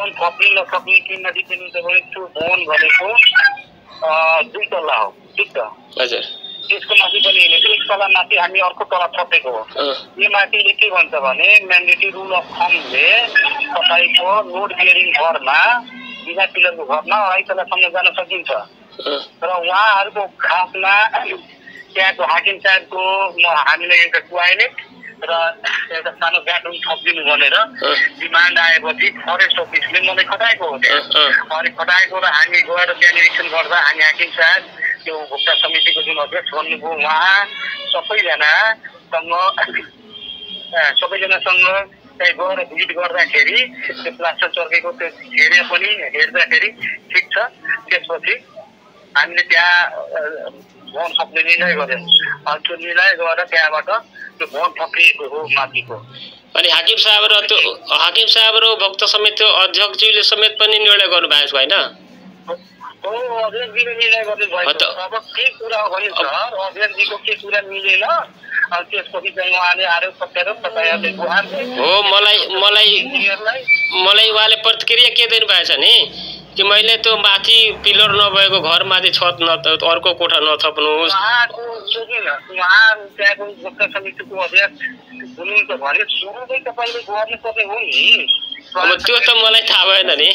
भवन थप्ने नथप्ने केमा डिपेन्ड हुन्छ भने त्यो भवन भनेको 2 तल्ला हो, ठिक छ? हजुर। त्यसको माथि पनि एक तला माथि हामी अर्को तला थपेको हो। यो माथिले के भन्छ भने म्यान्डेटरी रुल अफ थम्बले तपाईँको लोड बियरिङ घरमा बिना पिलरको घरमा 2.5 तलासम्म जान सकिन्छ। र उहाँहरूको खासमा त्यहाँको हाकिम साहबको हामीले एउटा टोयलेट र एउटा सानो बेडरुम थपिदिनु भनेर डिमान्ड आएपछि फरेस्ट अफिसले मलाई खटाएको हो त्यहाँ। अनि खटाएको र हामी गएर त्यहाँ निरीक्षण गर्दा हामी हाकिम साहब त्यो उपभोक्ता समितिको जुन अध्यक्ष भन्नुभयो उहाँ सबैजनासँग त्यहाँ गएर भिजिट गर्दाखेरि त्यो प्लास्टर चर्केको त्यो एरिया पनि हेर्दाखेरि ठिक छ। त्यसपछि हामीले त्यहाँ भवन थप्ने निर्णय गऱ्यौँ। अनि त्यो निर्णय गरेर त्यहाँबाट त्यो भवन थपिएको हो माथिको। अनि हाकिम साहब र भक्त समिति अध्यक्षज्यूले समेत पनि निर्णय गर्नुभएको छ होइन? अध्यक्षजीले निर्णय गर्नुभएको। अब के कुरा हो भने सर अध्यक्षजीको के कुरा मिलेन अनि त्यसपछि चाहिँ उहाँले आरोप प्रत्यारोप तपाईँहरूले गुहार हो। मलाई उहाँले प्रतिक्रिया के दिनुभएको छ नि कि मैले त्यो माथि पिलर नभएको घर माथि छत अर्को कोठा नथप्नुहोस्। उहाँ त्यहाँको भक्त समितिको अध्यक्ष हुनुहुन्छ भने सुरुमै तपाईँले गर्नुपर्ने हो नि। अब त्यो त मलाई थाहा भएन नि।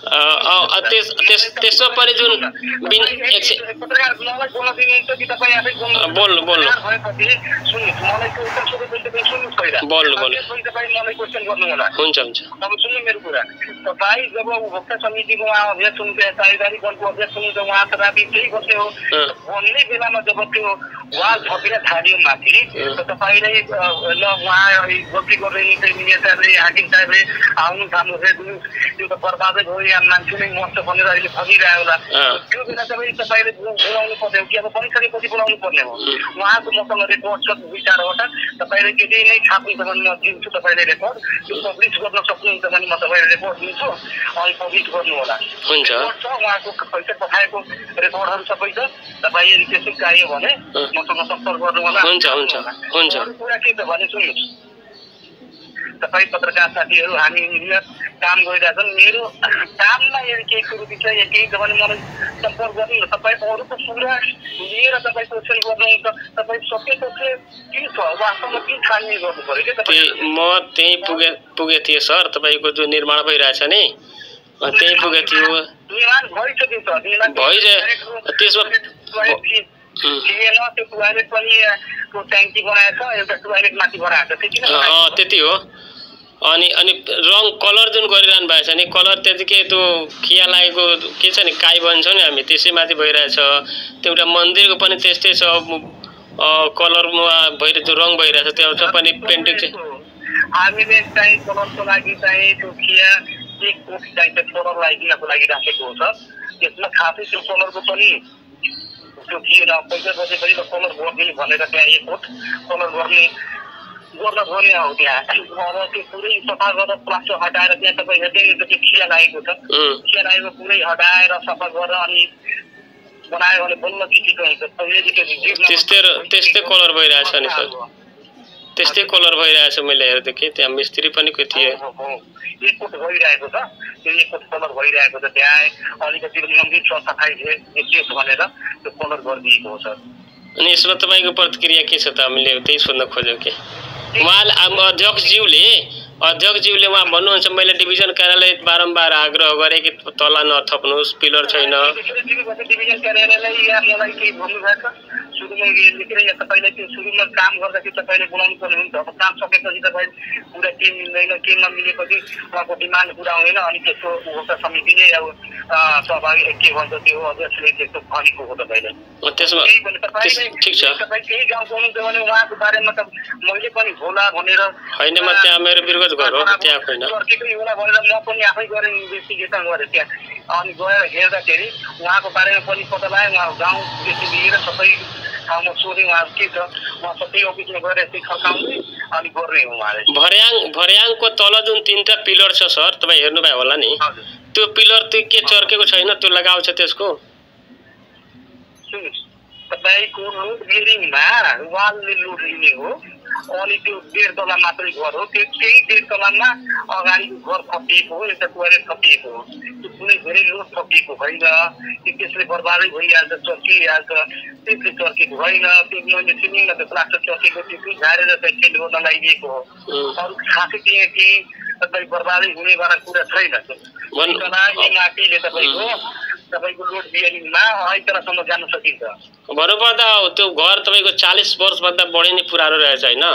त्यसो पनि जुन हुन्छ। अब सुन्नु मेरो कुरा। तपाईँ जब उपभोक्ता समितिको उहाँ अध्यक्ष हुनुहुन्थ्यो, साझेदारी दलको अध्यक्ष हुनुहुन्छ, उहाँ त राति त्यही बस्ने हो भन्ने बेलामा जब त्यो वाल थपिन थाल्यो माथि तपाईँले ल उहाँ गल्ती गर्दै नेताले हाकिम साहबले आउनु थाल्नु त्यो त बर्बादै भयो या मान्छे नै मर्छ भनेर अहिले भनिरह्यो होला। त्यो बेला तपाईँले बोलाउनु पर्ने हो कि अब बनिसकेपछि बोलाउनु पर्ने हो। उहाँको मसँग रेकर्ड छ 2-4वटा। तपाईँले केही नै छाप्नुहुन्छ भने म दिन्छु तपाईँले रेकर्ड। त्यो पब्लिस गर्न सक्नुहुन्छ भने म तपाईँले रेकर्ड दिन्छु अनि पब्लिस गर्नु होला। हुन्छ। उहाँको पैसा पठाएको रेकर्डहरू सबै छ। तपाईँ यदि त्यस्तै चाहियो भने मसँग सम्पर्क गर्नु होला। हुन्छ। कुरा के छ भने सुन्नुहोस्, तपाईँ पत्रकार साथीहरू हामी काम गरिरहेछन्। मेरो काममा यदि केही त्रुटि छ या केही छ भने मलाई सम्पर्क गर्नु न। तपाईँ अरूको कुरा लिएर तपाईँ क्वेसन गर्नुहुन्छ। तपाईँ सकेको चाहिँ के छ वास्तवमा के छानबिन गर्नु पर्यो क्या तपाईँ। म त्यहीँ पुगे थिएँ सर। तपाईँको जो निर्माण भइरहेछ नि त्यहीँ पुगे थियो। निर्माण भइसक्यो सर। त्यसमा थिएन त्यो टोयलेट पनि ट्याङ्की बनाएछ, एउटा टोयलेट माथि बनाएको छ त्यति हो। अनि रङ कलर जुन गरिरहनु भएको छ नि कलर त्यतिकै त्यो खिया लागेको के छ नि काई भन्छौँ नि हामी त्यसै माथि भइरहेछ। त्यो एउटा मन्दिरको पनि त्यस्तै छ कलरमा भइरहेछ रङ भइरहेछ त्यो पनि पेन्टिङ चाहिँ हामीले चाहिँ कलरको लागि चाहिँ त्यो खिया एक कोट चाहिन्छ कलर लगाइदिनको लागि राखेको हो सर। त्यसमा खासै त्यो कलरको पनि त्यो थिएन। पैसा बसेपछि त कलर गरिदिनु भनेर त्यहाँ एक कोट कलर गर्न गऱ्यो हो त्यहाँ। अब त्यो पुरै सफा गरेर प्लास्टर हटाएर त्यहाँ तपाईँ हेर्दै त्यो खिया लागेको छ। खिया लागेको पुरै हटाएर सफा गरेर अनि बनायो भने बल्ल किसिमको हुन्छ। त्यस्तै कलर भइरहेछ नि सर। त्यस्तै कलर भइरहेछ मैले हेर्दै कि त्यहाँ मिस्त्री पनि कोही थिए। एक कोट भइरहेको छ। त्यो एक कोट कलर भइरहेको छ। त्यहाँ अलिकति मन्दिर सफाइ देखियोस् भनेर त्यो कलर गरिदिएको हो सर। अनि यसमा तपाईँको प्रतिक्रिया के छ त? हामीले त्यही सोध्न खोज्यौँ कि उहाँले अध्यक्षज्यूले उहाँ भन्नुहुन्छ मैले डिभिजन कार्यालय बारम्बार आग्रह गरेँ कि तला नथप्नुहोस् पिलर छैन। डिभिजन कार्यालयलाई या मलाई केही भन्नुभएको सुरुमा लेखेर या तपाईँलाई त्यो सुरुमा काम गर्दाखेरि तपाईँले बोलाउनु पर्ने हुन्छ। अब काम सकेपछि तपाईँ कुरा के मिल्दैन के नमिलेपछि उहाँको डिमान्ड पुरा हुँदैन। अनि त्यसको उपभोक्ता समितिले अब सहभागी के भन्छ त्यो अध्यक्षले त्यस्तो भनेको हो तपाईँले। ठिक छ। तपाईँ केही गाउँ हुनुहुन्छ भने उहाँको बारेमा त मैले पनि होला भनेर होइन म त्यहाँ मेरो विरोध गरौँ त्यहाँ होइन होला भनेर म पनि आफै गरेँ इन्भेस्टिगेसन गरेँ त्यहाँ। अनि गएर हेर्दाखेरि उहाँको बारेमा पनि पत्ता लगाएँ। उहाँको गाउँदेखि लिएर सबै ठाउँमा सोधेँ उहाँ के छ। उहाँ सबै अफिसमा गएर यस्तै खर्काउने अनि गर्ने उहाँले। भर्याङको तल जुन 3टा पिलर छ सर तपाईँ हेर्नुभयो होला नि त्यो पिलर त्यो के चर्केको छैन त्यो लगाउँछ त्यसको तपाईँको लोड बियरिङमा वालले लोड लिने हो अनि त्यो 1.5 तला मात्रै घर हो त्यो केही 1.5 तलामा अगाडिको घर थपिएको हो एउटा टोयलेट थपिएको हो त्यो कुनै धेरै लोड थपिएको होइन त्यसले बर्बादै भइहाल्छ चर्किहाल्छ त्यसले चर्केको होइन त्यो मैले सिलिङमा त प्लास्टर चर्केको त्यो झारेर चाहिँ सेन्ड गर्न लगाइदिएको हो अरू खासै त्यहाँ केही तपाईँ बर्बादै हुनेवाला कुरा छैन माथिले तपाईँको लोड बियरिङमा 2.5 तलासम्म जान सकिन्छ भन्नुपर्दा त्यो घर तपाईँको 40 वर्षभन्दा बढी नै पुरानो रहेछ होइन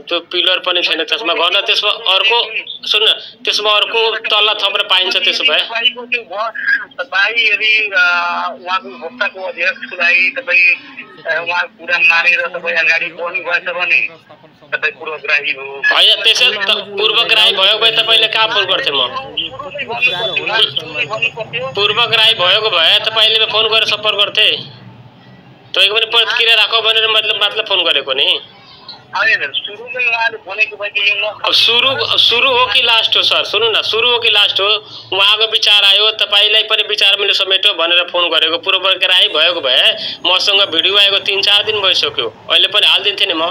त्यो पिलर पनि छैन त्यसमा गर्दा त्यसमा अर्को सुन्न त्यसमा अर्को तल्ला थपेर पाइन्छ त्यसो भए तपाईँ यदि उहाँको भोक्ताको अध्यक्षलाई तपाईँ उहाँ कुरा मानेर तपाईँ अगाडि बढ्नु भएछ भने तपाईँ पूर्वग्राही हो होइन त्यसै पूर्वग्राही भयो भए तपाईँले कहाँ फोन गर्थेँ म पूर्वग्राही भएको भए तपाईँले फोन गरेर सम्पर्क गर्थे तपाईँको पनि प्रतिक्रिया राख भनेर मतलब फोन गरेको नि अब सुरु हो कि लास्ट हो सर सुन्नु न सुरु हो कि लास्ट हो उहाँको विचार आयो तपाईँलाई पनि विचार मैले समेट्यो भनेर फोन गरेको पूर्वग्राही भएको भए मसँग भिडियो आएको 3-4 दिन भइसक्यो अहिले पनि हालिदिन्थेँ नि म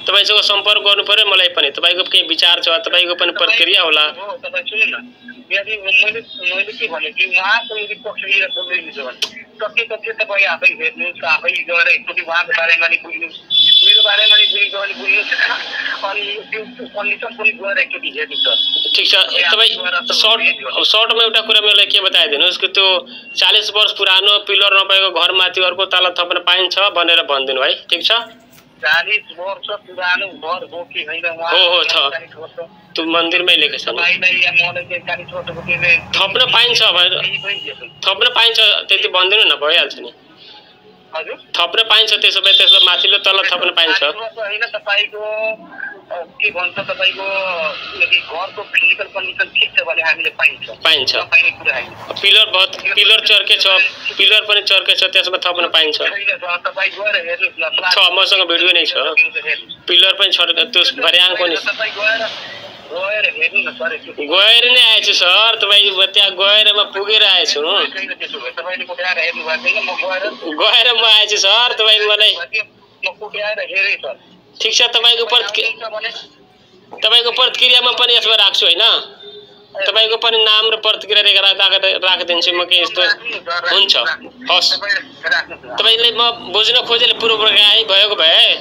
तपाईँसँग सम्पर्क गर्नु पर्यो मलाई पनि तपाईँको केही विचार छ तपाईँको पनि प्रतिक्रिया होला यदि मैले के भने कि उहाँको यदि पक्ष लिएर बोल्दैछ भने सके तपाईँ आफै हेर्नुहोस् आफै गएर एकचोटि उहाँको बारेमा नि बुझ्नुहोस् मेरो बारेमा नि बुझ्नुहोस् अनि त्यो कन्डिसन पनि गएर एकचोटि हेर्नुहोस् ठिक छ तपाईँ सर्टमा एउटा कुरा मलाई के बताइदिनुहोस् कि त्यो 40 वर्ष पुरानो पिलर नभएको घरमाथि अर्को तला थप्न पाइन्छ भनेर भनिदिनु है ठिक छ 40 वर्ष पुरानो घर हो कि होइन हो छ त्यो मन्दिरमै लेखेको छ थप्न पाइन्छ भनेर थप्न पाइन्छ त्यति भनिदिनु न भइहाल्छ नि हजुर थप्न पाइन्छ त्यसो भए त्यसमा माथिल्लो तल थप्न पाइन्छ होइन तपाईँको के भन्छ तपाईँको यदि घरको फिजिकल कन्डिसन ठिक छ भने हामीले पाइन्छ पिलर चर्के छ पिलर पनि चर्के छ त्यसमा थप्न पाइन्छ छ मसँग भिडियो नै छ पिलर पनि चर्के त्यो भर्याङको नि गएर नै आएछु सर तपाईँ त्यहाँ गएर म पुगेर आएछु गएर म आएछु सर तपाईँ मलाई ठिक छ तपाईँको प्रतिक्रियामा पनि यसमा राख्छु होइन तपाईँको पनि नाम र प्रतिक्रिया राखिदिन्छु म के यस्तो हुन्छ हस् तपाईँले म बुझ्न खोजेले पूर्वग्राही भएको भए